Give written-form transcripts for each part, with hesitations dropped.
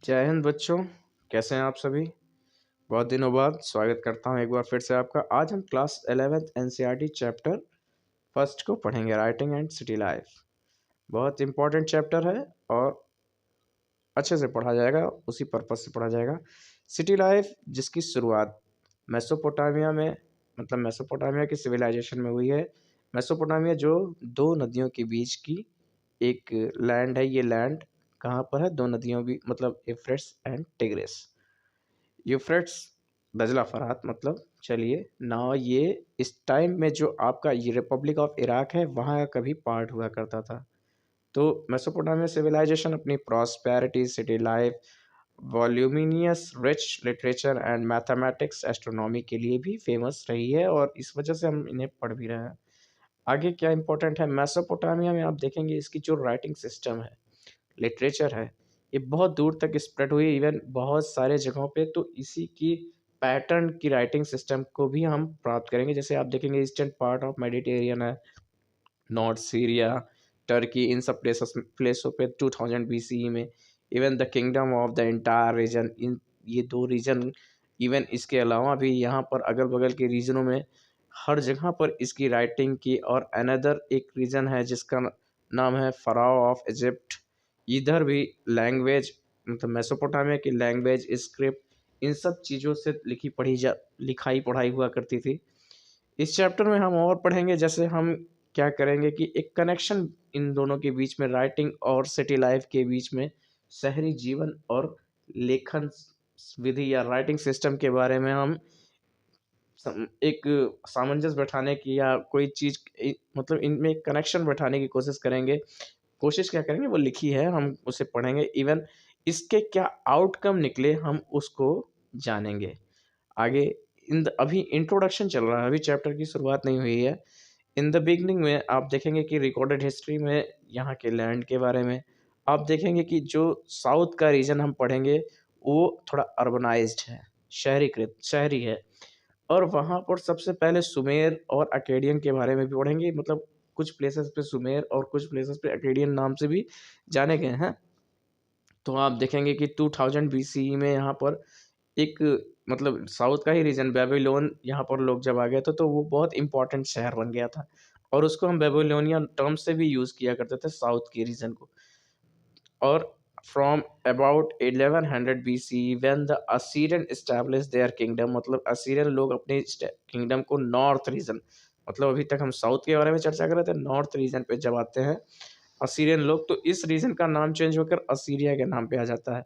जय हिंद बच्चों। कैसे हैं आप सभी? बहुत दिनों बाद स्वागत करता हूं एक बार फिर से आपका। आज हम class 11th NCERT chapter first को पढ़ेंगे, राइटिंग एंड सिटी लाइफ। बहुत इंपॉर्टेंट चैप्टर है और अच्छे से पढ़ा जाएगा, उसी पर्पज से पढ़ा जाएगा। सिटी लाइफ जिसकी शुरुआत मेसोपोटामिया में, मतलब मेसोपोटामिया की सिविलाइजेशन में हुई है। मेसोपोटामिया जो दो नदियों के बीच की एक लैंड है। ये लैंड कहाँ पर है? दो नदियों भी, मतलब यूफ्रेट्स एंड टिग्रिस। यूफ्रेट्स दजला फरात, मतलब चलिए ना, ये इस टाइम में जो आपका ये रिपब्लिक ऑफ इराक है वहाँ का कभी पार्ट हुआ करता था। तो मेसोपोटामिया सिविलाइजेशन अपनी prosperity, city life, voluminous rich literature and mathematics, astronomy के लिए भी फेमस रही है और इस वजह से हम इन्हें पढ़ भी रहे हैं। आगे क्या इंपॉर्टेंट है मेसोपोटामिया में, आप देखेंगे इसकी जो राइटिंग सिस्टम है, लिटरेचर है, ये बहुत दूर तक स्प्रेड हुई, इवन बहुत सारे जगहों पे। तो इसी की पैटर्न की राइटिंग सिस्टम को भी हम प्राप्त करेंगे। जैसे आप देखेंगे ईस्टर्न पार्ट ऑफ मेडिटेरियन है, नॉर्थ सीरिया, टर्की, इन सब प्लेसों पे 2000 BCE में। Even the kingdom of the entire region, इन ये दो रीजन, इवन इसके अलावा भी यहाँ पर अगल बगल के रीजनों में हर जगह पर इसकी राइटिंग की। और अनदर एक रीजन है जिसका नाम है फराओ ऑफ इजिप्ट, इधर भी लैंग्वेज, मतलब मेसोपोटामिया की लैंग्वेज, स्क्रिप्ट, इन सब चीज़ों से लिखाई पढ़ाई हुआ करती थी। इस चैप्टर में हम और पढ़ेंगे, जैसे हम क्या करेंगे कि एक कनेक्शन इन दोनों के बीच में, राइटिंग और सिटी लाइफ के बीच में, शहरी जीवन और लेखन विधि या राइटिंग सिस्टम के बारे में हम एक सामंजस्य बैठाने की या कोई चीज़ मतलब इनमें एक कनेक्शन बैठाने की कोशिश करेंगे। कोशिश क्या करेंगे, वो लिखी है, हम उसे पढ़ेंगे। इवन इसके क्या आउटकम निकले हम उसको जानेंगे आगे। अभी इंट्रोडक्शन चल रहा है, अभी चैप्टर की शुरुआत नहीं हुई है। इन द बिगनिंग में आप देखेंगे कि रिकॉर्डेड हिस्ट्री में यहाँ के लैंड के बारे में आप देखेंगे कि जो साउथ का रीजन हम पढ़ेंगे वो थोड़ा अर्बनाइज्ड है, शहरीकृत, शहरी है। और वहाँ पर सबसे पहले सुमेर और अकेडियन के बारे में भी पढ़ेंगे, मतलब कुछ प्लेसेस पे सुमेर और कुछ प्लेसेस पे अकेडियन नाम से भी जाने गए हैं। तो आप देखेंगे कि 2000 BCE में यहाँ पर एक, मतलब साउथ का ही रीजन बेबीलोन, यहाँ पर लोग जब आ गए थे तो वो बहुत इंपॉर्टेंट शहर बन गया था और उसको हम बेबीलोनियन टर्म से भी यूज़ किया करते थे साउथ के रीजन को। और from about 1100 BCE when the Assyrian establish there kingdom, मतलब असीरियन लोग अपने किंगडम को नॉर्थ रीजन, मतलब अभी तक हम साउथ के बारे में चर्चा कर रहे थे, नॉर्थ रीजन पे जब आते हैं असीरियन लोग, तो इस रीजन का नाम चेंज होकर असीरिया के नाम पे आ जाता है।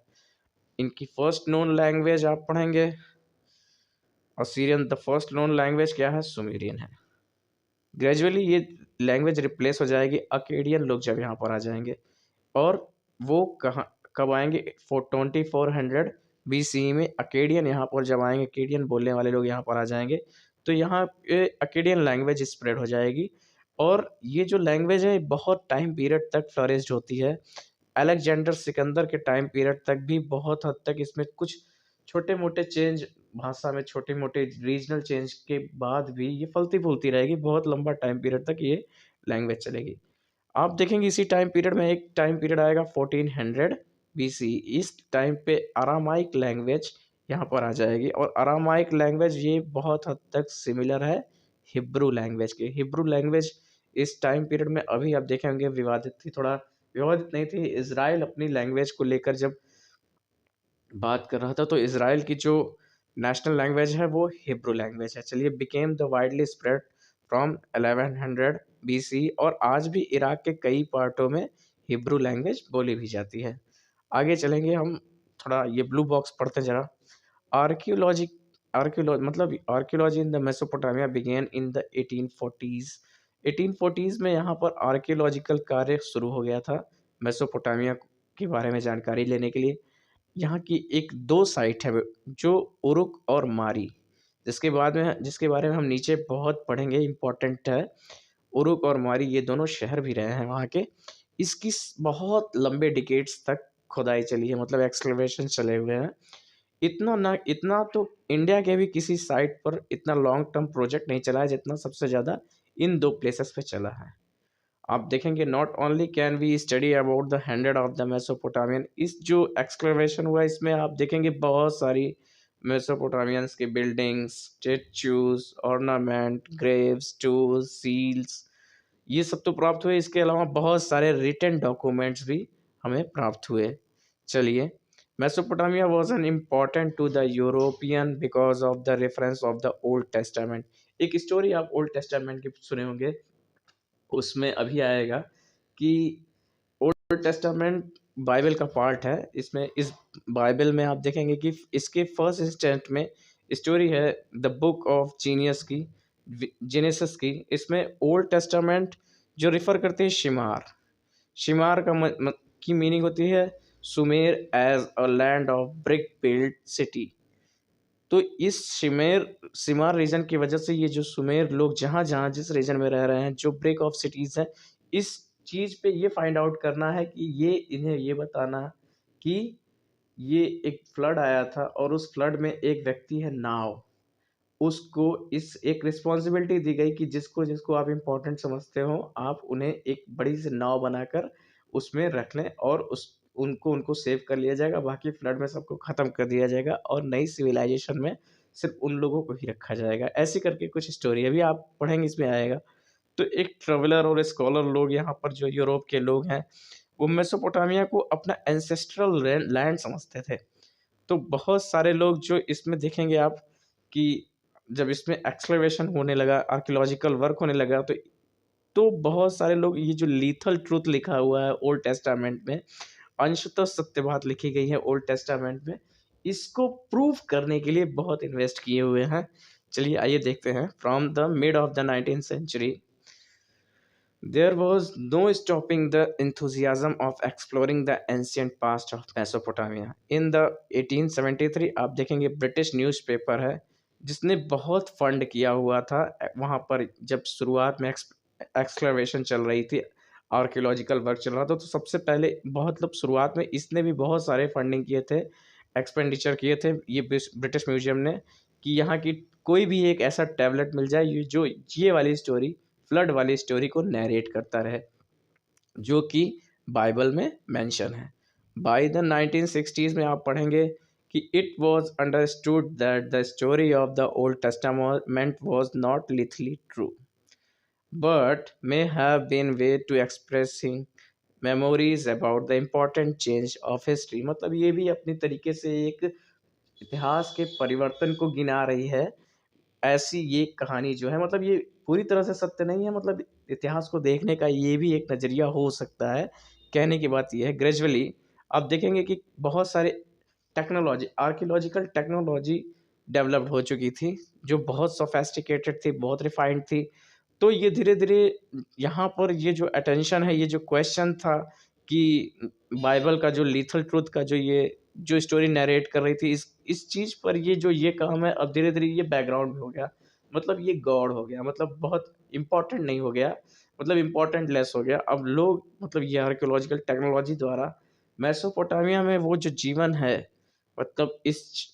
इनकी फर्स्ट नोन लैंग्वेज आप पढ़ेंगे Assyrian, the first known language क्या है? सुमेरियन है। ग्रेजुअली ये लैंग्वेज रिप्लेस हो जाएगी अकेडियन लोग जब यहाँ पर आ जाएंगे। और वो कहाँ कब आएंगे? 2400 BCE में अकेडियन यहाँ पर जब आएंगे, अकेडियन बोलने वाले लोग यहाँ पर आ जाएंगे, तो यहाँ पे अकेडियन लैंग्वेज स्प्रेड हो जाएगी। और ये जो लैंग्वेज है बहुत टाइम पीरियड तक फ्लरिश्ड होती है। अलेक्जेंडर सिकंदर के टाइम पीरियड तक भी बहुत हद तक इसमें कुछ छोटे मोटे चेंज, भाषा में छोटे मोटे रीजनल चेंज के बाद भी ये फलती फूलती रहेगी, बहुत लंबा टाइम पीरियड तक ये लैंग्वेज चलेगी। आप देखेंगे इसी टाइम पीरियड में एक टाइम पीरियड आएगा 1400 BC। इस टाइम पे अरामाइक लैंग्वेज यहाँ पर आ जाएगी और अरामाइक लैंग्वेज ये बहुत हद तक सिमिलर है हिब्रू लैंग्वेज के। हिब्रू लैंग्वेज इस टाइम पीरियड में अभी आप देखेंगे विवादित थी, थोड़ा विवादित नहीं थी। इज़राइल अपनी लैंग्वेज को लेकर जब बात कर रहा था तो इज़राइल की जो नेशनल लैंग्वेज है वो हिब्रू लैंग्वेज है। चलिए, became the widely spread from 1100 BC और आज भी इराक के कई पार्टों में हिब्रू लैंग्वेज बोली भी जाती है। आगे चलेंगे हम, थोड़ा ये ब्लू बॉक्स पढ़ते जरा। Archaeology, archaeology in the Mesopotamia begin in the 1840s। 1840s में यहाँ पर आर्कियोलॉजिकल कार्य शुरू हो गया था मेसोपोटामिया के बारे में जानकारी लेने के लिए। यहाँ की एक दो साइट है जो उरुक और मारी, जिसके बारे में हम नीचे बहुत पढ़ेंगे, इम्पोर्टेंट है। उरुक और मारी ये दोनों शहर भी रहे हैं वहाँ के। इसकी बहुत लंबे डिकेड्स तक खुदाई चली है, मतलब एक्सकवेशन चले हुए हैं। इतना तो इंडिया के भी किसी साइट पर इतना लॉन्ग टर्म प्रोजेक्ट नहीं चला है जितना सबसे ज़्यादा इन दो प्लेसेस पे चला है। आप देखेंगे not only can we study about the hundred of the Mesopotamian, इस जो एक्सक्लेमेशन हुआ इसमें आप देखेंगे बहुत सारी मेसोपोटामियंस की buildings, statues, ornament, graves, tools, seals, ये सब तो प्राप्त हुए। इसके अलावा बहुत सारे रिटन डॉक्यूमेंट्स भी हमें प्राप्त हुए। चलिए, Mesopotamia was an important to the European because of the reference of the old Testament. एक स्टोरी आप ओल्ड टेस्टामेंट की सुने होंगे, उसमें अभी आएगा कि ओल्ड टेस्टामेंट बाइबल का पार्ट है। इसमें इस बाइबल में आप देखेंगे कि इसके फर्स्ट इंस्टेंट में स्टोरी है द बुक ऑफ जीनियस की, जेनेसिस की। इसमें ओल्ड टेस्टामेंट जो रिफर करते हैं शिमार, शिमार का की मीनिंग होती है Sumer as a land of brick build city. तो इस शिमार रीजन की वजह से ये जो सुमेर लोग जहाँ जहाँ जिस रीजन में रह रहे हैं, जो ब्रेक ऑफ सिटीज़ हैं, इस चीज़ पे ये फाइंड आउट करना है कि ये इन्हें ये बताना कि ये एक फ्लड आया था और उस फ्लड में एक व्यक्ति है नाव, उसको इस एक रिस्पॉन्सिबिलिटी दी गई कि जिसको जिसको आप इम्पोर्टेंट समझते हो आप उन्हें एक बड़ी सी नाव बनाकर उसमें रख लें और उस उनको उनको सेव कर लिया जाएगा, बाकी फ्लड में सबको ख़त्म कर दिया जाएगा और नई सिविलाइजेशन में सिर्फ उन लोगों को ही रखा जाएगा। ऐसी करके कुछ स्टोरी अभी आप पढ़ेंगे इसमें आएगा। तो एक ट्रेवलर और स्कॉलर लोग यहाँ पर जो यूरोप के लोग हैं, वो मेसोपोटामिया को अपना एंसेस्ट्रल लैंड समझते थे। तो बहुत सारे लोग जो इसमें देखेंगे आप कि जब इसमें एक्सक्लेमेशन होने लगा, आर्कियोलॉजिकल वर्क होने लगा, तो बहुत सारे लोग ये जो लीथल ट्रूथ लिखा हुआ है ओल्ड टेस्टामेंट में, अंशतः सत्य बात लिखी गई है ओल्ड टेस्टामेंट में, इसको प्रूव करने के लिए बहुत इन्वेस्ट किए हुए हैं। चलिए आइए देखते हैं। From the mid of the 19th century there was no stopping the enthusiasm of exploring the ancient past of Mesopotamia. In the 1873 आप देखेंगे ब्रिटिश न्यूज़पेपर है जिसने बहुत फंड किया हुआ था वहाँ पर जब शुरुआत में एक्सक्लेमेशन चल रही थी, आर्कियोलॉजिकल वर्क चल रहा था। तो सबसे पहले बहुत मतलब शुरुआत में इसने भी बहुत सारे फंडिंग किए थे, एक्सपेंडिचर किए थे ये ब्रिटिश म्यूजियम ने, कि यहाँ की कोई भी एक ऐसा टैबलेट मिल जाए ये वाली स्टोरी, फ्लड वाली स्टोरी को नैरेट करता रहे, जो कि बाइबल में मेंशन है। बाय द 1960s में आप पढ़ेंगे कि it was understood that the story of the old testament was not literally true but may have been way to expressing memories about the important change of history. मतलब ये भी अपनी तरीके से एक इतिहास के परिवर्तन को गिना रही है। ऐसी ये कहानी जो है, मतलब ये पूरी तरह से सत्य नहीं है, मतलब इतिहास को देखने का ये भी एक नज़रिया हो सकता है। कहने की बात ये है ग्रेजुअली आप देखेंगे कि बहुत सारे टेक्नोलॉजी, आर्कियोलॉजिकल टेक्नोलॉजी डेवलप्ड हो चुकी थी, जो बहुत सोफेस्टिकेटेड थी, बहुत रिफाइंड थी। तो ये धीरे-धीरे यहाँ पर ये जो अटेंशन है, ये जो क्वेश्चन था कि बाइबल का जो लीथल ट्रुथ का जो स्टोरी नैरेट कर रही थी, इस चीज़ पर ये काम है, अब धीरे-धीरे ये बैकग्राउंड में हो गया। मतलब ये गॉड हो गया, मतलब बहुत इम्पोर्टेंट नहीं हो गया, मतलब इम्पोर्टेंट लेस हो गया। अब लोग मतलब ये आर्कियोलॉजिकल टेक्नोलॉजी द्वारा मेसोपोटामिया में वो जो जीवन है, मतलब इस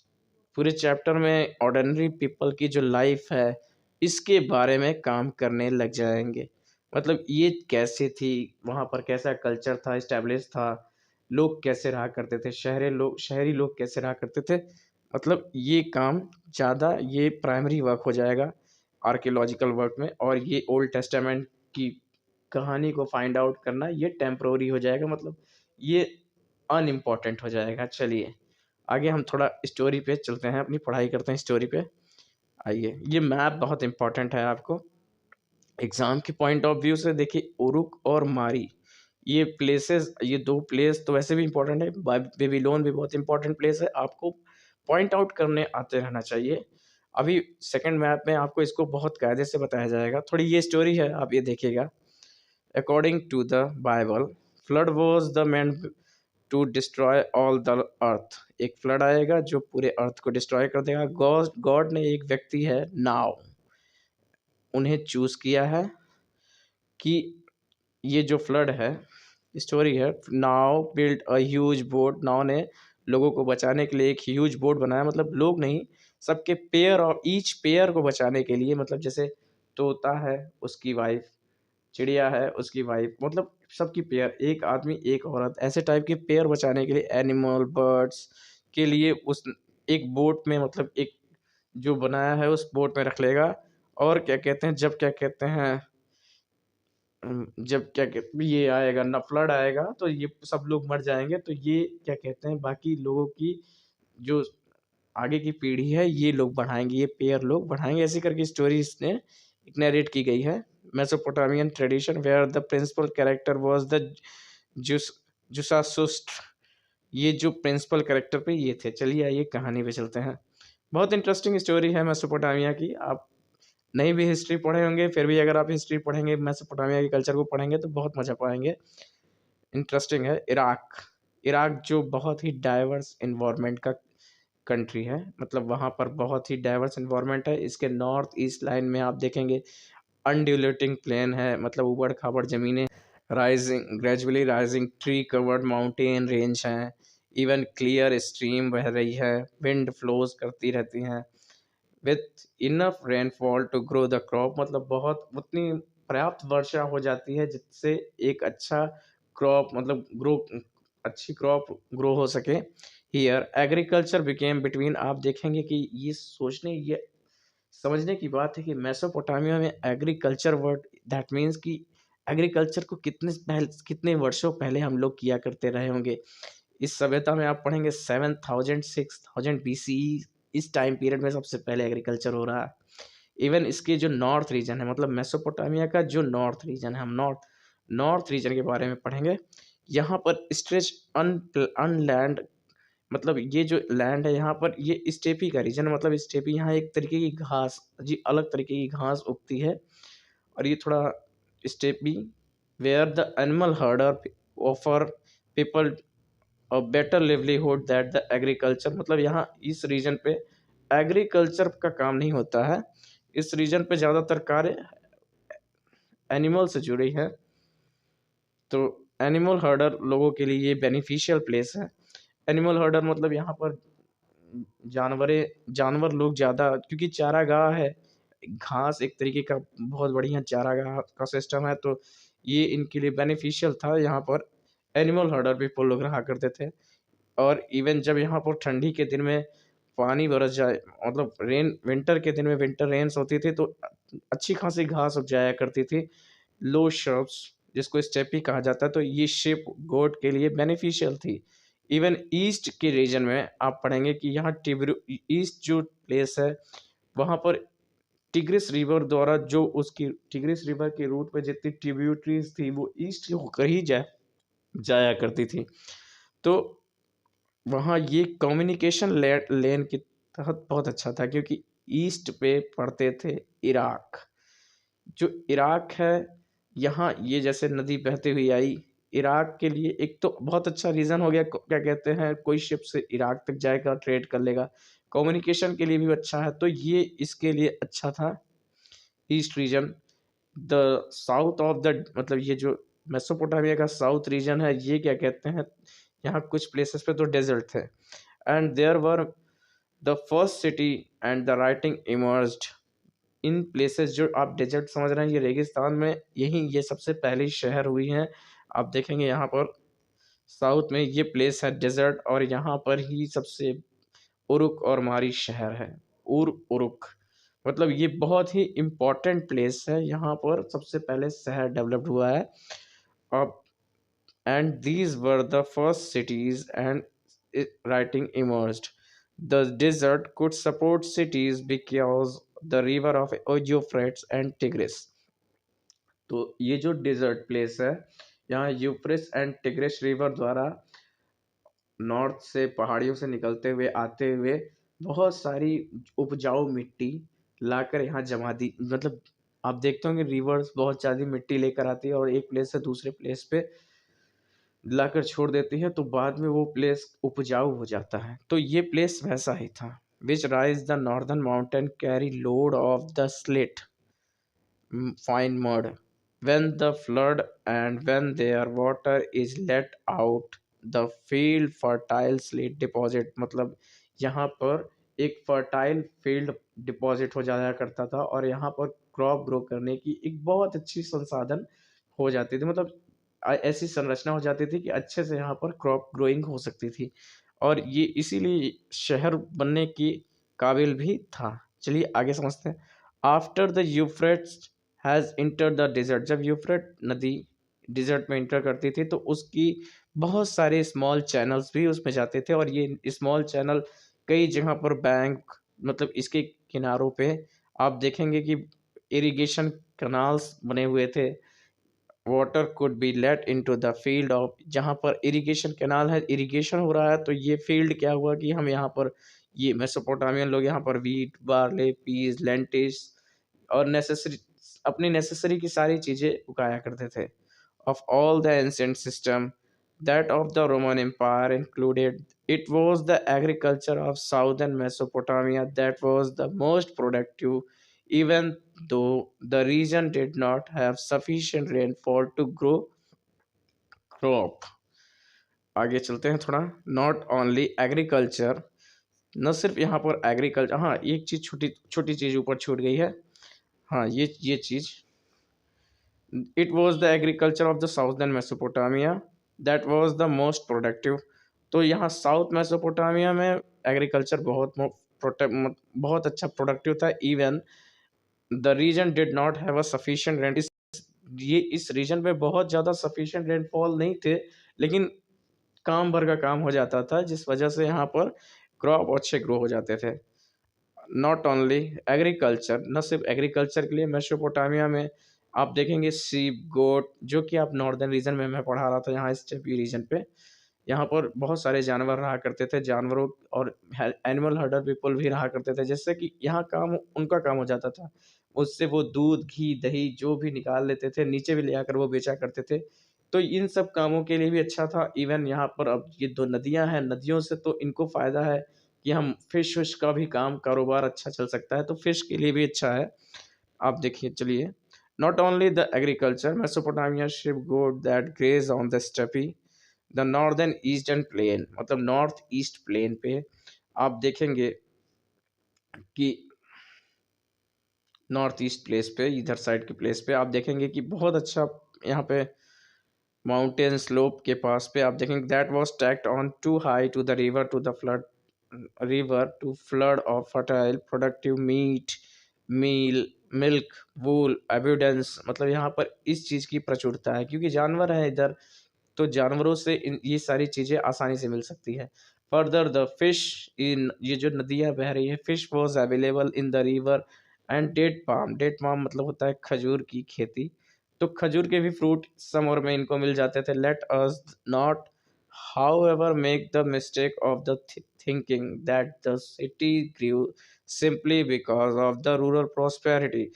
पूरे चैप्टर में ऑर्डिनरी पीपल की जो लाइफ है, इसके बारे में काम करने लग जाएँगे। मतलब ये कैसे थी, वहाँ पर कैसा कल्चर था, एस्टेब्लिश था, लोग कैसे रहा करते थे, शहरी लोग कैसे रहा करते थे। मतलब ये काम ज़्यादा ये प्राइमरी वर्क हो जाएगा आर्कियोलॉजिकल वर्क में, और ये ओल्ड टेस्टामेंट की कहानी को फाइंड आउट करना ये टेम्पररी हो जाएगा, मतलब ये अनइम्पोर्टेंट हो जाएगा। चलिए आगे हम थोड़ा स्टोरी पे चलते हैं, अपनी पढ़ाई करते हैं स्टोरी पे। आइए, ये मैप बहुत इम्पोर्टेंट है आपको एग्ज़ाम के पॉइंट ऑफ व्यू से। देखिए उरुक और मारी, ये प्लेसेस, ये दो प्लेस तो वैसे भी इम्पोर्टेंट है, बेबीलोन भी बहुत इंपॉर्टेंट प्लेस है, आपको पॉइंट आउट करने आते रहना चाहिए। अभी सेकंड मैप में आपको इसको बहुत कायदे से बताया जाएगा। थोड़ी ये स्टोरी है, आप ये देखिएगा। According to the Bible flood was the man to destroy all the earth. एक फ्लड आएगा जो पूरे अर्थ को डिस्ट्रॉय कर देगा। गॉड गॉड ने एक व्यक्ति है नाव, उन्हें चूज़ किया है कि ये जो फ्लड है स्टोरी है, नाव बिल्ड अ ह्यूज बोट, नाव ने लोगों को बचाने के लिए एक ह्यूज बोट बनाया, मतलब लोग नहीं, सबके पेयर और ईच पेयर को बचाने के लिए, मतलब जैसे तोता है उसकी वाइफ, चिड़िया है उसकी वाइफ, मतलब सबकी पेयर, एक आदमी एक औरत, ऐसे टाइप की पेयर बचाने के लिए एनिमल बर्ड्स के लिए उस एक बोट में, मतलब एक जो बनाया है उस बोट में रख लेगा। और क्या कहते हैं, जब क्या कहते हैं जब क्या कहते ये आएगा ना, फ्लड आएगा तो ये सब लोग मर जाएंगे, तो ये क्या कहते हैं बाकी लोगों की जो आगे की पीढ़ी है ये लोग बढ़ाएंगे, ये पेयर लोग बढ़ाएंगे, ऐसी करके स्टोरी इसने नरेट की गई है। Mesopotamian tradition where the principal character was the जुस जुसासुस्ट, ये जो प्रिंसिपल कैरेक्टर पे ये थे। चलिए आइए कहानी पे चलते हैं। बहुत इंटरेस्टिंग स्टोरी है मेसोपोटामिया की। आप नहीं भी हिस्ट्री पढ़े होंगे, फिर भी अगर आप हिस्ट्री पढ़ेंगे, मेसोपोटामिया के कल्चर को पढ़ेंगे तो बहुत मजा पाएंगे। इंटरेस्टिंग है। इराक, इराक जो बहुत ही डाइवर्स इन्वायरमेंट का कंट्री है, मतलब वहाँ पर बहुत ही डाइवर्स इन्वायरमेंट है। इसके नॉर्थ ईस्ट लाइन में आप देखेंगे अनड्यूलेटिंग प्लेन है, मतलब ऊबड़ खाबड़ ज़मीनें, rising gradually rising tree covered mountain range हैं, इवन क्लियर स्ट्रीम बह रही है, विंड फ्लोज करती रहती हैं with enough rainfall to grow the crop, मतलब बहुत उतनी पर्याप्त वर्षा हो जाती है जिससे एक अच्छा क्रॉप, मतलब ग्रो, अच्छी क्रॉप ग्रो हो सके। हियर एग्रीकल्चर बिकेम बिटवीन, आप देखेंगे कि ये सोचने, ये समझने की बात है कि मेसोपोटामिया में एग्रीकल्चर वर्ड, दैट मीन्स कि एग्रीकल्चर को कितने वर्षों पहले हम लोग किया करते रहे होंगे। इस सभ्यता में आप पढ़ेंगे 7000 6000 BCE, इस टाइम पीरियड में सबसे पहले एग्रीकल्चर हो रहा है। इवन इसके जो नॉर्थ रीजन है, मतलब मेसोपोटामिया का जो नॉर्थ रीजन है, हम नॉर्थ नॉर्थ रीजन के बारे में पढ़ेंगे। यहाँ पर स्ट्रेच अनलैंड, मतलब ये जो लैंड है यहाँ पर ये स्टेपी का रीजन, मतलब स्टेपी, यहाँ एक तरीके की घास, जी अलग तरीके की घास उगती है। और ये थोड़ा steppe where the animal herder offer people और better livelihood that the agriculture, मतलब यहाँ इस रीजन पे एग्रीकल्चर का काम नहीं होता है। इस रीजन पे ज़्यादातर कार्य एनिमल से जुड़ी है। तो एनिमल हर्डर लोगों के लिए ये बेनिफिशियल प्लेस है। एनिमल हर्डर मतलब यहाँ पर जानवर लोग ज़्यादा, क्योंकि चारागाह है, घास एक तरीके का बहुत बढ़िया चारागाह का सिस्टम है, तो ये इनके लिए बेनिफिशियल था। यहाँ पर एनिमल हर्डर भी लोग रहा करते थे। और इवन जब यहाँ पर ठंडी के दिन में पानी बरस जाए, मतलब रेन, विंटर के दिन में विंटर रेन्स होती थी, तो अच्छी खासी घास उग जाया करती थी। लो श्रब्स जिसको स्टेपी कहा जाता है, तो ये शेप गोट के लिए बेनिफिशियल थी। इवन ईस्ट के रीजन में आप पढ़ेंगे कि यहाँ टिब्रू, ईस्ट जो प्लेस है वहाँ पर टिग्रिस रिवर द्वारा, जो उसकी टिग्रिस रिवर के रूट पे जितनी ट्रिब्यूटरीज थी वो ईस्ट होकर ही जाया करती थी। तो वहाँ ये कम्युनिकेशन लेन के तहत बहुत अच्छा था, क्योंकि ईस्ट पे पढ़ते थे इराक। जो इराक है, यहाँ ये जैसे नदी बहती हुई आई, इराक के लिए एक तो बहुत अच्छा रीज़न हो गया, क्या कहते हैं, कोई शिप से इराक तक जाएगा, ट्रेड कर लेगा, कम्युनिकेशन के लिए भी अच्छा है, तो ये इसके लिए अच्छा था east region. The south of the, मतलब ये जो मेसोपोटामिया का साउथ रीजन है, ये क्या कहते हैं, यहाँ कुछ प्लेसेस पे तो डेजर्ट थे। And there were the first city and the writing emerged in places, जो आप डेजर्ट समझ रहे हैं, ये रेगिस्तान में, यही ये सबसे पहली शहर हुई हैं। आप देखेंगे यहाँ पर साउथ में ये प्लेस है डेजर्ट, और यहाँ पर ही सबसे उरुक और मारी शहर है। उरुक, मतलब ये बहुत ही इम्पोर्टेंट प्लेस है, यहाँ पर सबसे पहले शहर डेवलप्ड हुआ है। अब and these were the first cities and writing emerged. The desert could support cities because the river of Euphrates and Tigris. तो ये जो डेजर्ट प्लेस है, यहाँ यूफ्रेट्स एंड टिग्रिस रिवर द्वारा नॉर्थ से पहाड़ियों से निकलते हुए आते हुए बहुत सारी उपजाऊ मिट्टी लाकर यहाँ जमा दी, मतलब आप देखते होंगे रिवर्स बहुत ज़्यादा मिट्टी लेकर आती है और एक प्लेस से दूसरे प्लेस पे लाकर छोड़ देती है, तो बाद में वो प्लेस उपजाऊ हो जाता है। तो ये प्लेस वैसा ही था। Which rise the northern mountain carry load of the slit fine mud when the flood, and when their water is let out the field fertile slate deposit, मतलब यहाँ पर एक फर्टाइल फील्ड डिपॉजिट हो जाया करता था और यहाँ पर क्रॉप ग्रो करने की एक बहुत अच्छी संसाधन हो जाती थी, मतलब ऐसी संरचना हो जाती थी कि अच्छे से यहाँ पर क्रॉप ग्रोइंग हो सकती थी और ये इसीलिए शहर बनने की काबिल भी था। चलिए आगे समझते हैं। After the Euphrates has enter the dessert, जब यूफ्रेट नदी डिजर्ट में इंटर करती थी तो उसकी बहुत सारे स्मॉल चैनल्स भी उसमें जाते थे और ये स्मॉल चैनल कई जगह पर बैंक, मतलब इसके किनारों पे आप देखेंगे कि इरिगेशन कैनाल्स बने हुए थे। Water could be let into the field of, जहाँ पर इरिगेशन कैनाल है, इरिगेशन हो रहा है तो ये फील्ड क्या हुआ कि हम यहाँ पर, ये मेसोपोटामियन लोग यहाँ पर वीट, बार्ले, पीस, लेंटिस और नेसेसरी, अपनी नेसेसरी की सारी चीज़ें उगाया करते थे। Of all the ancient system, that of the Roman Empire included, it was the agriculture of southern Mesopotamia that was the most productive, even though the region did not have sufficient rainfall to grow crop. आगे चलते हैं थोड़ा। Not only agriculture, न सिर्फ यहाँ पर agriculture, हाँ एक चीज़, छोटी छोटी चीज़ ऊपर छूट गई है। हाँ ये चीज़, it was the agriculture of the southern Mesopotamia that was the most productive। तो यहाँ साउथ मेसोपोटामिया में एग्रीकल्चर बहुत अच्छा प्रोडक्टिव था। Even the region did not have a sufficient rain, इस रीजन पे बहुत ज़्यादा सफिशिएंट रेनफॉल नहीं थे, लेकिन काम भर का काम हो जाता था जिस वजह से यहाँ पर क्रॉप अच्छे ग्रो हो जाते थे। नॉट ओनली एग्रीकल्चर, न सिर्फ एग्रीकल्चर के लिए मेसोपोटामिया में आप देखेंगे सीप, गोट, जो कि आप नॉर्दर्न रीजन में मैं पढ़ा रहा था यहाँ स्टेपी रीजन पे, यहाँ पर बहुत सारे जानवर रहा करते थे, जानवरों और एनिमल हर्डर पीपल भी रहा करते थे, जिससे कि यहाँ काम उनका काम हो जाता था। उससे वो दूध, घी, दही जो भी निकाल लेते थे, नीचे भी ले आकर वो बेचा करते थे। तो इन सब कामों के लिए भी अच्छा था। इवन यहाँ पर अब ये 2 नदियाँ हैं, नदियों से तो इनको फ़ायदा है कि हम फ़िश का भी काम, कारोबार अच्छा चल सकता है, तो फ़िश के लिए भी अच्छा है। आप देखिए चलिए, not only the agriculture, Mesopotamia sheep goat that graze on the steppe, the northern eastern plain, मतलब नॉर्थ ईस्ट प्लेन पे आप देखेंगे कि नॉर्थ ईस्ट प्लेस पे, इधर साइड के प्लेस पे आप देखेंगे कि बहुत अच्छा यहाँ पे माउंटेन स्लोप के पास पे आप देखेंगे that was tacked on to high to the river to the flood, river to flood of fertile productive meat, meal, milk, wool evidence, मतलब यहाँ पर इस चीज़ की प्रचुरता है क्योंकि जानवर हैं इधर, तो जानवरों से ये सारी चीज़ें आसानी से मिल सकती है। फर्दर द फिश इन, ये जो नदियाँ बह रही है, fish was available in the river and date palm मतलब होता है खजूर की खेती, तो खजूर के भी फ्रूट समर में इनको मिल जाते थे। Let us not however make the mistake of the thinking that the city grew simply because of the rural prosperity.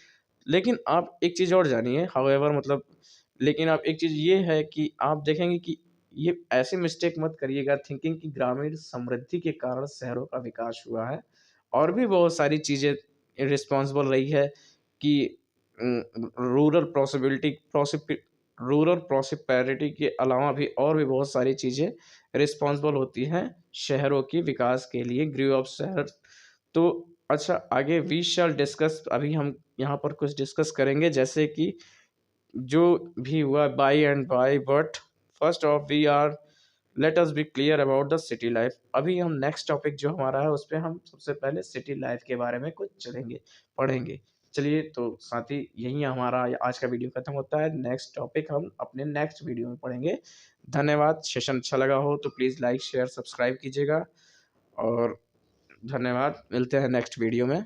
लेकिन आप एक चीज़ और जानिए, हाउएवर मतलब, लेकिन आप एक चीज़ ये है कि आप देखेंगे कि ये ऐसी मिस्टेक मत करिएगा थिंकिंग कि ग्रामीण समृद्धि के कारण शहरों का विकास हुआ है। और भी बहुत सारी चीज़ें रिस्पॉन्सिबल रही है कि रूरल रूरल प्रॉस्पेरिटी के अलावा भी और भी बहुत सारी चीज़ें रिस्पॉन्सिबल होती हैं शहरों की विकास के लिए, ग्रो ऑफ शहर। तो अच्छा, आगे वी शैल डिस्कस, अभी हम यहाँ पर कुछ डिस्कस करेंगे जैसे कि जो भी हुआ by and by, but first of we are let us be clear about the city life. अभी हम नेक्स्ट टॉपिक जो हमारा है उस पे हम सबसे पहले सिटी लाइफ के बारे में कुछ चलेंगे, पढ़ेंगे। चलिए तो साथी, यही हमारा आज का वीडियो खत्म होता है। नेक्स्ट टॉपिक हम अपने नेक्स्ट वीडियो में पढ़ेंगे। धन्यवाद। सेशन अच्छा लगा हो तो प्लीज़ लाइक, शेयर, सब्सक्राइब कीजिएगा और धन्यवाद। मिलते हैं नेक्स्ट वीडियो में।